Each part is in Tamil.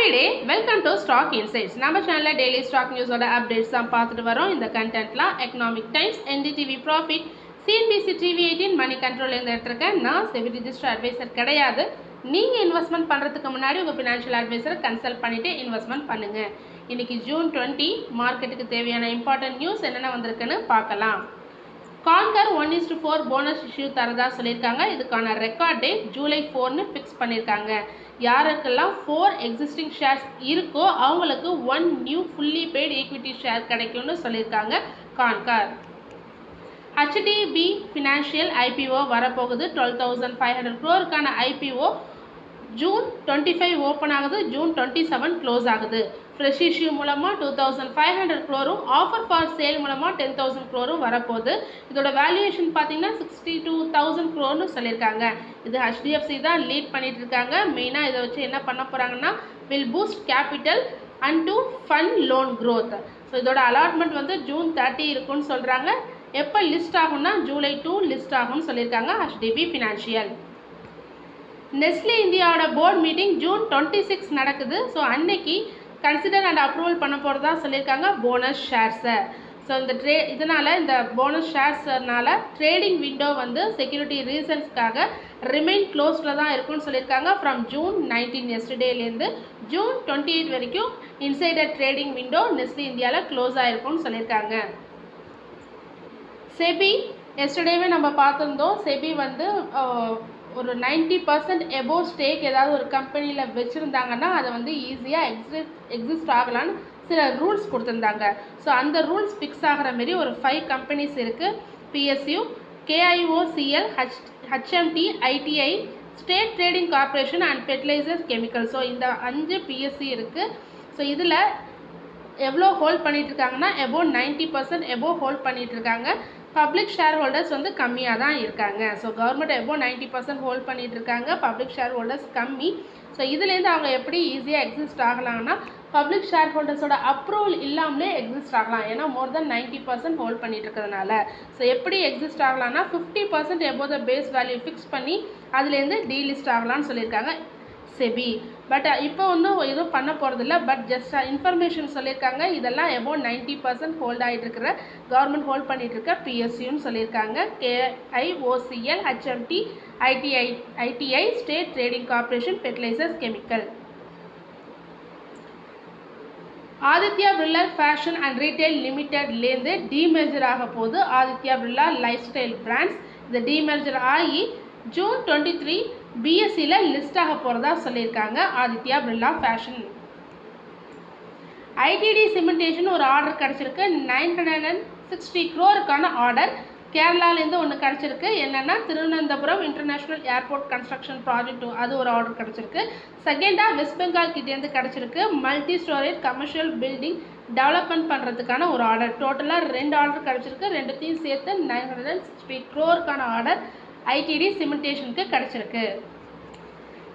Happy day! Welcome to Stock Insights. நம்ம சேனல்ல டெய்லி ஸ்டாக் நியூஸோட அப்டேட்ஸ் தான் பார்த்துட்டு வரோம். இந்த கண்டென்ட்லாம் Economic Times, NDTV Profit, CNBC TV18 Moneycontrol இருந்து எடுத்திருக்கேன். நான் செபி ரிஜிஸ்டர் அட்வைசர் கிடையாது. நீங்கள் இன்வெஸ்ட்மெண்ட் பண்ணுறதுக்கு முன்னாடி உங்கள் ஃபினான்ஷியல் அட்வைசரை கன்சல்ட் பண்ணிவிட்டு இன்வெஸ்ட்மெண்ட் பண்ணுங்கள். இன்றைக்கி June 20 மார்க்கெட்டுக்கு தேவையான இம்பார்ட்டன்ட் நியூஸ் என்னென்ன வந்திருக்குன்னு பார்க்கலாம். கான்கர் 1:4 போனஸ் இஷ்யூ தரதா சொல்லியிருக்காங்க. இதுக்கான ரெக்கார்ட் டேட் July 4ன்னு ஃபிக்ஸ் பண்ணியிருக்காங்க. யாருக்கெல்லாம் 4 எக்ஸிஸ்டிங் ஷேர்ஸ் இருக்கோ அவங்களுக்கு 1 new fully paid equity share கிடைக்கும்னு சொல்லியிருக்காங்க கான்கர். HDB ஃபினான்ஷியல் IPO வரப்போகுது. 12,500 crore IPO June 25 ஓப்பன் ஆகுது, June 27 க்ளோஸ் ஆகுது. ஃப்ரெஷ் இஷ்யூ மூலமாக 2,500 crore, ஆஃபர் ஃபார் சேல் மூலமாக 10,000 crore வரப்போகுது. இதோட வேல்யூவேஷன் பார்த்தீங்கன்னா 62,000 crore சொல்லியிருக்காங்க. இது HDFC தான் லீட் பண்ணிட்டு இருக்காங்க. மெயினாக இதை வச்சு என்ன பண்ண போகிறாங்கன்னா will boost capital and to fund loan growth. So இதோட அலாட்மெண்ட் வந்து June 30 இருக்குன்னு சொல்கிறாங்க. எப்போ லிஸ்ட் ஆகும்னா July 2 லிஸ்ட் ஆகும்னு சொல்லியிருக்காங்க HDB ஃபினான்ஷியல். நெஸ்லே இந்தியாவோட போர்ட் மீட்டிங் June 26 நடக்குது. ஸோ அன்னைக்கு கன்சிடர் அண்ட் அப்ரூவல் பண்ண போகிறதா சொல்லியிருக்காங்க போனஸ் ஷேர்ஸை. ஸோ இதனால் இந்த போனஸ் ஷேர்ஸ்னால ட்ரேடிங் விண்டோ வந்து செக்யூரிட்டி ரீசன்ஸ்க்காக ரிமைன் க்ளோஸில் தான் இருக்குன்னு சொல்லியிருக்காங்க. ஃப்ரம் June 19 எஸ்டர்டேலேருந்து June 28 வரைக்கும் இன்சைடர் ட்ரேடிங் விண்டோ நெஸ்லே இந்தியாவில் க்ளோஸ் ஆகிருக்கும்னு சொல்லியிருக்காங்க. செபி எஸ்டர்டேவே நம்ம பார்த்துருந்தோம். செபி வந்து ஒரு 90% எபோவ் ஸ்டேக் ஏதாவது ஒரு கம்பெனியில் வச்சுருந்தாங்கன்னா அதை வந்து ஈஸியாக எக்ஸிஸ்ட் ஆகலான்னு சில ரூல்ஸ் கொடுத்துருந்தாங்க. ஸோ அந்த ரூல்ஸ் ஃபிக்ஸ் ஆகிற மாரி ஒரு 5 கம்பெனிஸ் இருக்குது. PSU, KIOCL, HMT, ITI, state trading corporation and fertilizers chemical. So இந்த 5 PSC இருக்குது. ஸோ இதில் எவ்வளோ ஹோல்ட் பண்ணிகிட்ருக்காங்கன்னா எபோவ் 90% எபோவ் ஹோல்ட் பண்ணிகிட்ருக்காங்க. பப்ளிக் ஷேர் ஹோல்டர்ஸ் வந்து கம்மியாக தான் இருக்காங்க. ஸோ கவர்மெண்ட் எபோவ் 90% ஹோல்ட் பண்ணிகிட்ருக்காங்க, பப்ளிக் ஷேர் ஹோல்டர்ஸ் கம்மி. ஸோ இதுலேருந்து அவங்க எப்படி ஈஸியாக எக்ஸிஸ்ட் ஆகலாம்னா பப்ளிக் ஷேர் ஹோல்டர்ஸோட அப்ரூவல் இல்லாமலே எக்ஸிஸ்ட் ஆகலாம். ஏன்னா மோர் தென் 90% ஹோல்ட் பண்ணிட்டு இருக்கிறதுனால. ஸோ எப்படி எக்ஸிஸ்ட் ஆகலாம்னா 50% above the face value fix பண்ணி அதுலேருந்து டீலிஸ்ட் ஆகலாம்னு சொல்லியிருக்காங்க செபி. பட் இப்போ ஒன்றும் எதுவும் பண்ண போகிறதில்ல. பட் ஜஸ்ட் இன்ஃபர்மேஷன் சொல்லியிருக்காங்க. இதெல்லாம் எபோவ் 90% ஹோல்ட் ஆகிட்டு இருக்கிற கவர்மெண்ட் ஹோல்ட் பண்ணிட்டு இருக்க PSUன்னு சொல்லியிருக்காங்க. KIOCL, HMT, ITI, state trading Corporation, fertilisers chemical. Aditya Birla fashion and retail லிமிடெட்லேருந்து டீமெர்ஜர் ஆக போகுது. Aditya Birla lifestyle brands இந்த டீமெர்ஜர் ஆகி June 23 BSEயில் லிஸ்ட் ஆக போகிறதா சொல்லியிருக்காங்க Aditya Birla fashion. ITD cementation ஒரு ஆர்டர் கிடச்சிருக்கு. 960 crore ஆர்டர் கேரளாலேருந்து ஒன்று கிடச்சிருக்கு. என்னென்னா Thiruvananthapuram international airport construction project, அது ஒரு ஆர்டர் கிடச்சிருக்கு. செகண்டாக வெஸ்ட் பெங்கால் கிட்டேருந்து கிடச்சிருக்கு. Multi storage commercial building development பண்ணுறதுக்கான ஒரு ஆர்டர். டோட்டலாக 2 ஆர்டர் கிடச்சிருக்கு. ரெண்டுத்தையும் சேர்த்து 960 crore ஆர்டர் ITD சிமெண்டேஷனுக்கு கிடச்சிருக்கு.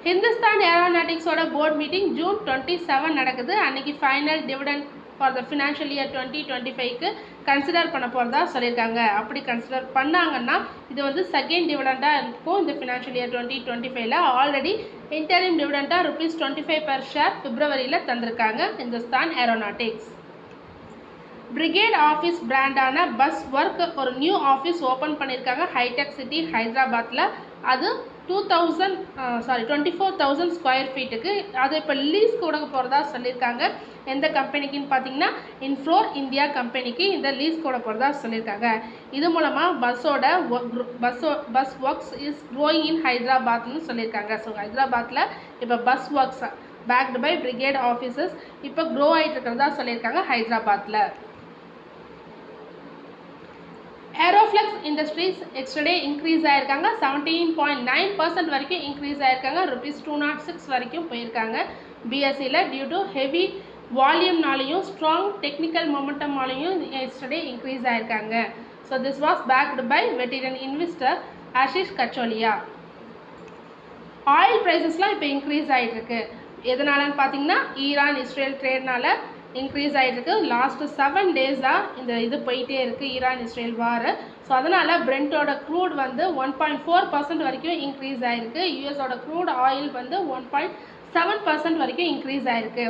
ஹிந்துஸ்தான் ஏரோநாட்டிக்ஸோட போர்ட் மீட்டிங் June 27 நடக்குது. அன்றைக்கி final dividend for the financial year 2025க்கு கன்சிடர் பண்ண போகிறதா சொல்லியிருக்காங்க. அப்படி கன்சிடர் பண்ணாங்கன்னா இது வந்து செகண்ட் டிவிடெண்டாக இருக்கும். இந்த ஃபினான்ஷியல் இயர் 2025ல் ஆல்ரெடி இன்டரிம் டிவிடெண்டாக ₹25 per share பிப்ரவரியில் தந்திருக்காங்க ஹிந்துஸ்தான் ஏரோநாட்டிக்ஸ். பிரிகேட் ஆஃபீஸ் பிராண்டான பஸ் ஒர்க் ஒரு நியூ ஆஃபீஸ் ஓப்பன் பண்ணியிருக்காங்க ஹைடெக் சிட்டி ஹைதராபாத்தில். அது 24,000 ஸ்கொயர் ஃபீட்டுக்கு அது இப்போ லீஸ் கொடுக்க போகிறதா சொல்லியிருக்காங்க. எந்த கம்பெனிக்குன்னு பார்த்தீங்கன்னா இன்ஃப்ளோர் இந்தியா கம்பெனிக்கு இந்த லீஸ் கொடுக்க போகிறதா சொல்லியிருக்காங்க. இது மூலமாக Buzzworks is growing in ஹைதராபாத்னு சொல்லியிருக்காங்க. ஸோ ஹைதராபாத்தில் இப்போ Buzzworks backed by Brigade offices இப்போ க்ரோ ஆகிட்டு இருக்கிறதா சொல்லியிருக்காங்க ஹைதராபாத்தில். ஏரோஃப்ளெக்ஸ் இண்டஸ்ட்ரீஸ் எக்ஸ்டர்டே இன்க்ரீஸ் ஆகிருக்காங்க. 17.9% வரைக்கும் இன்க்ரீஸ் ஆகிருக்காங்க. ₹206 வரைக்கும் போயிருக்காங்க BSEயில். டியூ டு ஹெவி வால்யூம்னாலையும் ஸ்ட்ராங் டெக்னிக்கல் மொமெண்டம்னாலையும் எக்ஸ்டர்டே இன்க்ரீஸ் ஆகிருக்காங்க. So this was backed by veteran investor Ashish Kacholia. Oil ப்ரைஸஸ்லாம் இப்போ இன்க்ரீஸ் ஆகிட்டுருக்கு. எதனாலன்னு பார்த்தீங்கன்னா ஈரான் இஸ்ரேல் ட்ரேட்னால இன்க்ரீஸ் ஆகிட்டுருக்கு. லாஸ்ட்டு 7 டேஸாக இது போயிட்டே இருக்குது ஈரான் இஸ்ரேல் வார். ஸோ அதனால் பிரெண்டோட க்ரூட் வந்து 1.4% வரைக்கும் இன்க்ரீஸ் ஆகிருக்கு. யூஎஸோட க்ரூட் ஆயில் வந்து 7% வரைக்கும் இன்க்ரீஸ் ஆயிருக்கு.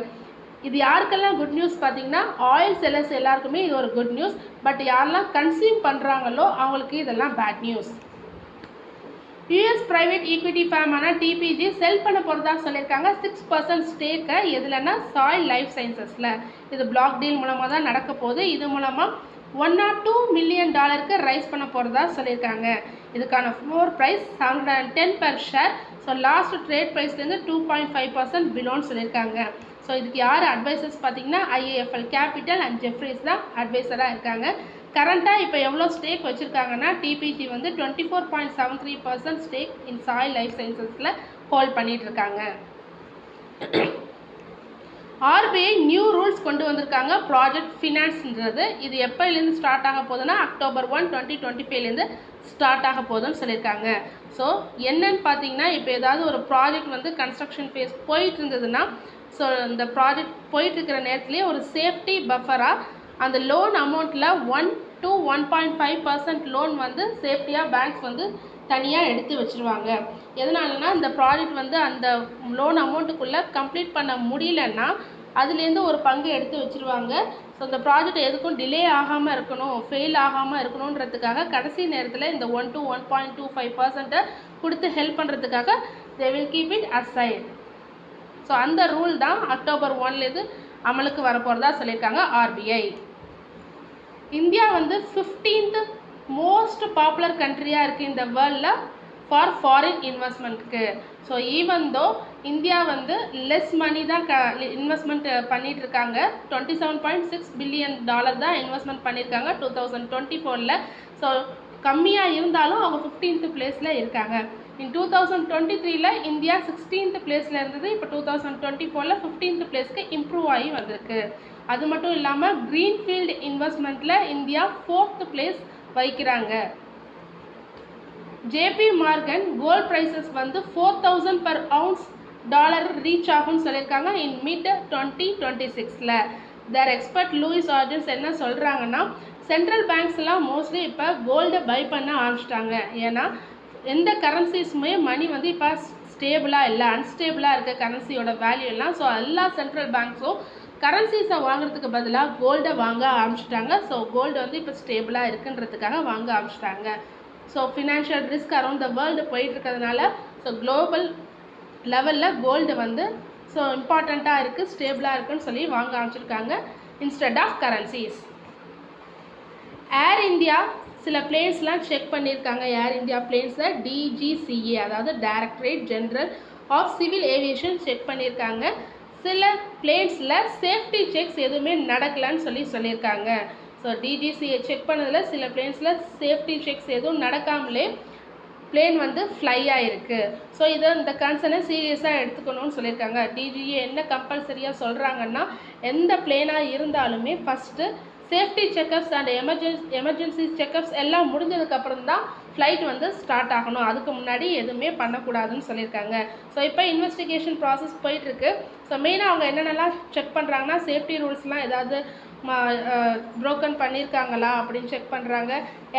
இது யாருக்கெல்லாம் குட் நியூஸ் பார்த்தீங்கன்னா ஆயில் செல்லர்ஸ் எல்லாருக்குமே இது ஒரு குட் நியூஸ். பட் யாரெல்லாம் கன்சியூம் பண்ணுறாங்களோ அவங்களுக்கு இதெல்லாம் bad news. US private equity ஃபேமான டிபிஜி செல் பண்ண போகிறதா சொல்லியிருக்காங்க 6% ஸ்டேக்கை. எதுலன்னா சாயில் லைஃப் சயின்சஸில். இது பிளாக் டீல் மூலமாக தான் நடக்க போகுது. இது மூலமாக $102 million ரைஸ் பண்ண போகிறதா சொல்லியிருக்காங்க. இதுக்கான floor price 710 per share. So last trade ப்ரைஸ்லேருந்து 2.5% பிலோன்னு சொல்லியிருக்காங்க. ஸோ இதுக்கு யார் அட்வைசர்ஸ் பார்த்தீங்கன்னா ஐஏஎஃப்எல் கேபிட்டல் அண்ட் ஜெஃப்ரீஸ் தான் அட்வைசராக இருக்காங்க. கரண்ட்டாக இப்போ எவ்வளோ ஸ்டேக் வச்சுருக்காங்கன்னா டிபிஜி வந்து 24.73% ஸ்டேக் இன் சாயில் லைஃப் சயின்சஸில் ஹோல்ட் பண்ணிகிட்ருக்காங்க. ஆர்பிஐ நியூ ரூல்ஸ் கொண்டு வந்திருக்காங்க ப்ராஜெக்ட் ஃபினான்ஸ்ன்றது. இது எப்போலேருந்து ஸ்டார்ட் ஆக போகுதுன்னா October 1, 2025 ஸ்டார்ட் ஆக போகுதுன்னு சொல்லியிருக்காங்க. ஸோ என்னன்னு பார்த்தீங்கன்னா இப்போ ஏதாவது ஒரு ப்ராஜெக்ட் வந்து கன்ஸ்ட்ரக்ஷன் ஃபேஸ் போயிட்டு இருந்ததுன்னா ஸோ இந்த ப்ராஜெக்ட் போயிட்டுருக்கிற நேரத்துலேயே ஒரு சேஃப்டி பஃபராக அந்த லோன் அமௌண்ட்டில் 1 to 1.5% லோன் வந்து சேஃப்டியாக பேங்க்ஸ் வந்து தனியாக எடுத்து வச்சுருவாங்க. எதனாலனா இந்த ப்ராஜெக்ட் வந்து அந்த லோன் அமௌண்ட்டுக்குள்ளே கம்ப்ளீட் பண்ண முடியலன்னா அதுலேருந்து ஒரு பங்கு எடுத்து வச்சுருவாங்க. ஸோ இந்த ப்ராஜெக்ட் எதுக்கும் டிலே ஆகாமல் இருக்கணும், ஃபெயில் ஆகாமல் இருக்கணுன்றதுக்காக கடைசி நேரத்தில் இந்த 1 to 1.25% கொடுத்து ஹெல்ப் பண்ணுறதுக்காக they will keep it aside. So அந்த ரூல் தான் October 1 அமலுக்கு வரப்போகிறதா சொல்லியிருக்காங்க ஆர்பிஐ. இந்தியா வந்து 15th மோஸ்ட் பாப்புலர் கண்ட்ரியாக இருக்குது இந்த வேர்ல்டில் ஃபார் ஃபாரின் இன்வெஸ்ட்மெண்ட்டுக்கு. ஸோ ஈவன் தோ இந்தியா வந்து லெஸ் மணி தான் இன்வெஸ்ட்மெண்ட் பண்ணிகிட்ருக்காங்க. $27.6 billion தான் இன்வெஸ்ட்மெண்ட் பண்ணியிருக்காங்க 2024. ஸோ கம்மியாக இருந்தாலும் அவங்க 15th பிளேஸில் இருக்காங்க. இன் 2023 இந்தியா 16th பிளேஸில் இருந்தது. இப்போ 2024 15th பிளேஸ்க்கு இம்ப்ரூவ் ஆகி வந்திருக்கு. அது மட்டும் இல்லாமல் க்ரீன்ஃபீல்டு இன்வெஸ்ட்மெண்ட்டில் இந்தியா 4th பிளேஸ் வைக்கிறாங்க. ஜேபி மார்கன் கோல்ட் ப்ரைஸஸ் வந்து 4,000 per ounce ரீச் ஆகும்னு சொல்லியிருக்காங்க இன் மிட் 2026. தேர் எக்ஸ்பர்ட் லூயிஸ் ஆர்ஜன்ஸ் என்ன சொல்கிறாங்கன்னா சென்ட்ரல் பேங்க்ஸ்லாம் மோஸ்ட்லி இப்போ கோல்டை பை பண்ண ஆரம்பிச்சிட்டாங்க. ஏன்னா எந்த கரன்சிஸுமே மணி வந்து இப்போ ஸ்டேபிளாக இல்லை, அன்ஸ்டேபிளாக இருக்க கரன்சியோட வேல்யூ எல்லாம். ஸோ எல்லா சென்ட்ரல் பேங்க்ஸும் கரன்சிஸை வாங்குறதுக்கு பதிலாக கோல்டை வாங்க ஆரம்பிச்சிட்டாங்க. ஸோ கோல்டு வந்து இப்போ ஸ்டேபிளாக இருக்குன்றதுக்காக வாங்க ஆரம்பிச்சிட்டாங்க. So financial risk around the world போயிட்டுருக்கிறதுனால ஸோ குளோபல் லெவலில் கோல்டு வந்து ஸோ இம்பார்ட்டண்ட்டாக இருக்குது, ஸ்டேபிளாக இருக்குன்னு சொல்லி வாங்க ஆரம்பிச்சிருக்காங்க instead of currencies. Air India சில பிளேன்ஸ்லாம் செக் பண்ணியிருக்காங்க. ஏர் இந்தியா பிளேன்ஸை டிஜிசிஏ அதாவது directorate general of civil aviation check பண்ணியிருக்காங்க. சில பிளேன்ஸில் சேஃப்டி செக்ஸ் எதுவுமே நடக்கலைன்னு சொல்லியிருக்காங்க. ஸோ டிஜிசிஏ செக் பண்ணதில் சில பிளேன்ஸில் சேஃப்டி செக்ஸ் எதுவும் நடக்காமலே பிளேன் வந்து ஃப்ளை ஆகிருக்கு. ஸோ இதை இந்த கன்சர்னை சீரியஸாக எடுத்துக்கணும்னு சொல்லியிருக்காங்க. டிஜிஏ என்ன கம்பல்சரியாக சொல்கிறாங்கன்னா எந்த பிளேனாக இருந்தாலுமே first safety checkups and emergency checkups எல்லாம் முடிஞ்சதுக்கப்புறம் தான் ஃப்ளைட் வந்து ஸ்டார்ட் ஆகணும். அதுக்கு முன்னாடி எதுவுமே பண்ணக்கூடாதுன்னு சொல்லியிருக்காங்க. ஸோ இப்போ இன்வெஸ்டிகேஷன் ப்ராசஸ் போயிட்டுருக்கு. ஸோ மெயினாக அவங்க என்னென்னலாம் செக் பண்ணுறாங்கன்னா சேஃப்டி ரூல்ஸ்லாம் ஏதாவது ப்ரோக்கன் பண்ணியிருக்காங்களா அப்படின்னு செக் பண்ணுறாங்க.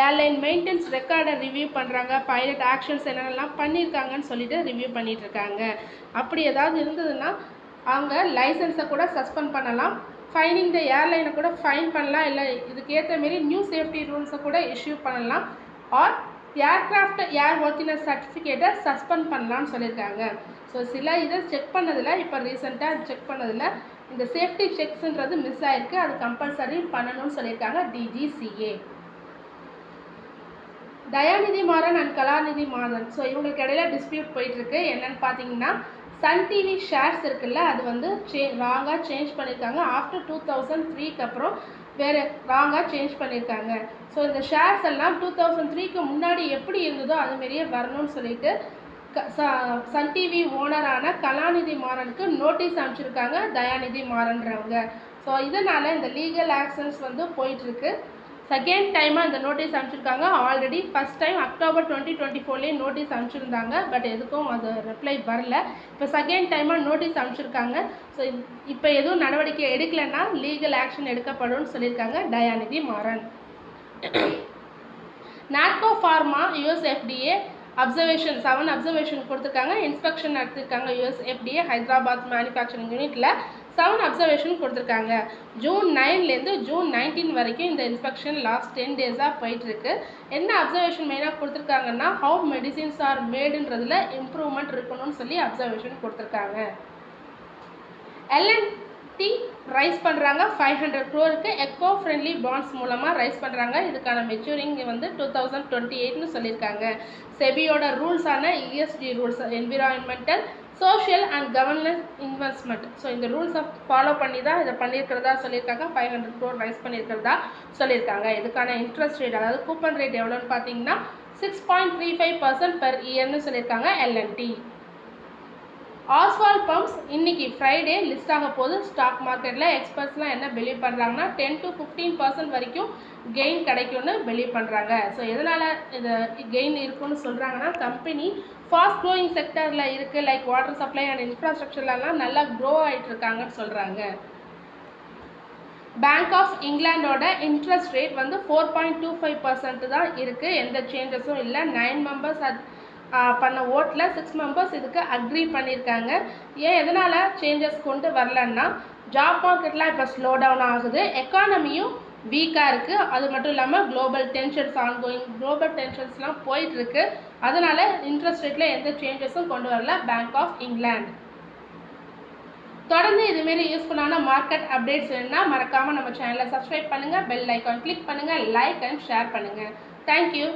ஏர்லைன் மெயின்டெனன்ஸ் ரெக்கார்டை ரிவ்யூ பண்ணுறாங்க. பைலட் ஆக்ஷன்ஸ் என்னென்னலாம் பண்ணியிருக்காங்கன்னு சொல்லிட்டு ரிவ்யூ பண்ணிகிட்ருக்காங்க. அப்படி ஏதாவது இருந்ததுன்னா அவங்க லைசன்ஸை கூட சஸ்பெண்ட் பண்ணலாம், ஃபைனிங் த ஏர்லைனை கூட ஃபைன் பண்ணலாம், இல்லை இதுக்கேற்ற மாரி நியூ சேஃப்டி ரூல்ஸை கூட இஷ்யூ பண்ணலாம், ஆர் ஏர்க்ராஃப்ட் ஏர் ஒர்த்தினஸ் சர்டிஃபிகேட்டை சஸ்பெண்ட் பண்ணலாம்னு சொல்லியிருக்காங்க. ஸோ சில இதை செக் பண்ணதில் இப்போ ரீசெண்டாக செக் பண்ணதில் இந்த சேஃப்டி செக்ஸ்ன்றது மிஸ் ஆகிருக்கு, அது கம்பல்சரி பண்ணணும்னு சொல்லியிருக்காங்க DGCA. Dayanidhi Maran and Kalanidhi Maran so இவங்களுக்கு இடையில டிஸ்பியூட் போயிட்டுருக்கு. என்னென்னு பார்த்தீங்கன்னா சன் டிவி ஷேர்ஸ் இருக்குல்ல அது வந்து ராங்காக சேஞ்ச் பண்ணியிருக்காங்க. ஆஃப்டர் 2003 அப்புறம் வேறு ராங்காக சேஞ்ச் பண்ணியிருக்காங்க. ஸோ இந்த ஷேர்ஸ் எல்லாம் 2003 முன்னாடி எப்படி இருந்ததோ அதுமாரியே வரணும்னு சொல்லிட்டு சன் டிவி ஓனரான கலாநிதி மாறனுக்கு நோட்டீஸ் அனுப்பிச்சிருக்காங்க தயாநிதி மாறன்றவங்க. ஸோ இதனால் இந்த லீகல் ஆக்ஷன்ஸ் வந்து போயிட்டுருக்கு. செகண்ட் டைமாக இந்த நோட்டீஸ் அனுப்பிச்சிருக்காங்க. Already first time October 2024 notice அனுப்பிச்சிருந்தாங்க. பட் எதுக்கும் அது ரிப்ளை வரல. இப்போ செகண்ட் டைமாக நோட்டீஸ் அனுப்பிச்சிருக்காங்க. ஸோ இப்போ எதுவும் நடவடிக்கை எடுக்கலைன்னா லீகல் ஆக்ஷன் எடுக்கப்படும் சொல்லியிருக்காங்க Dayanidhi Maran. Natco pharma US FDA observation 7 observation கொடுத்துருக்காங்க. இன்ஸ்பெக்ஷன் நடத்திருக்காங்க யூஎஸ் FDA ஹைதராபாத் மேனுஃபேக்சரிங் யூனிட்டில் 7 அப்சர்வேஷன் கொடுத்துருக்காங்க. ஜூன் 9லேருந்து ஜூன் 19 வரைக்கும் இந்த இன்ஸ்பெக்ஷன் லாஸ்ட் 10 டேஸாக போயிட்டுருக்கு. என்ன அப்சர்வேஷன் மெயினாக கொடுத்துருக்காங்கன்னா ஹவு மெடிசின்ஸ் ஆர் மேடுன்றதுல இம்ப்ரூவ்மெண்ட் இருக்கணும்னு சொல்லி அப்சர்வேஷன் கொடுத்துருக்காங்க. L&T ரைஸ் பண்ணுறாங்க 500 crore எக்கோ ஃப்ரெண்ட்லி பாண்ட்ஸ் மூலமாக ரைஸ் பண்ணுறாங்க. இதுக்கான மெச்சூரிங் வந்து 2028னு சொல்லியிருக்காங்க. செபியோட ரூல்ஸான ESG rules, environmental social and governance investment, so இந்த ரூல்ஸை ஃபாலோ பண்ணி தான் இதை பண்ணியிருக்கிறதா சொல்லியிருக்காங்க. 500 crore ரைஸ் பண்ணியிருக்கிறதா சொல்லியிருக்காங்க. இதுக்கான இன்ட்ரெஸ்ட் ரேட், அதாவது கூப்பன் ரேட் எவ்வளோன்னு பார்த்தீங்கன்னா 6.35% பெர் இயர்னு சொல்லியிருக்காங்க L&T. ஆஸ்வால் பம்ப்ஸ் இன்னைக்கு ஃப்ரைடே லிஸ்ட் ஆக போது ஸ்டாக் மார்க்கெட்டில். எக்ஸ்பர்ட்ஸ்லாம் என்ன பிலீவ் பண்ணுறாங்கன்னா 10 to 15% வரைக்கும் கெயின் கிடைக்கும்னு பிலீவ் பண்ணுறாங்க. ஸோ எதனால் இது கெயின் இருக்குன்னு சொல்கிறாங்கன்னா கம்பெனி ஃபாஸ்ட் க்ரோயிங் செக்டரில் இருக்குது, லைக் வாட்டர் சப்ளை அண்ட் இன்ஃப்ராஸ்ட்ரக்சர்லாம் நல்லா க்ரோ ஆகிட்டு இருக்காங்கன்னு சொல்கிறாங்க. பேங்க் ஆஃப் இங்கிலாண்டோட இன்ட்ரெஸ்ட் ரேட் வந்து 4.25% தான் இருக்குது. எந்த சேஞ்சஸும் இல்லை. 9 மெம்பர்ஸ் பண்ண ஓட்டில் 6 மெம்பர்ஸ் இதுக்கு அக்ரி பண்ணியிருக்காங்க. ஏன் எதனால் சேஞ்சஸ் கொண்டு வரலன்னா ஜாப் மார்க்கெட்லாம் இப்போ ஸ்லோ டவுன் ஆகுது, எக்கானமியும் வீக்காக இருக்குது. அது மட்டும் இல்லாமல் குளோபல் டென்ஷன்ஸ் குளோபல் டென்ஷன்ஸ்லாம் போயிட்டுருக்கு. அதனால் இன்ட்ரெஸ்ட் ரேட்டில் எந்த சேஞ்சஸும் கொண்டு வரல பேங்க் ஆஃப் இங்கிலாந்து. தொடர்ந்து இதுமாரி யூஸ்ஃபுல்லான மார்க்கெட் அப்டேட்ஸ் வேணுன்னா மறக்காமல் நம்ம சேனலை சப்ஸ்கிரைப் பண்ணுங்கள், பெல் ஐக்கான் கிளிக் பண்ணுங்கள், லைக் அண்ட் ஷேர் பண்ணுங்கள். தேங்க்யூ.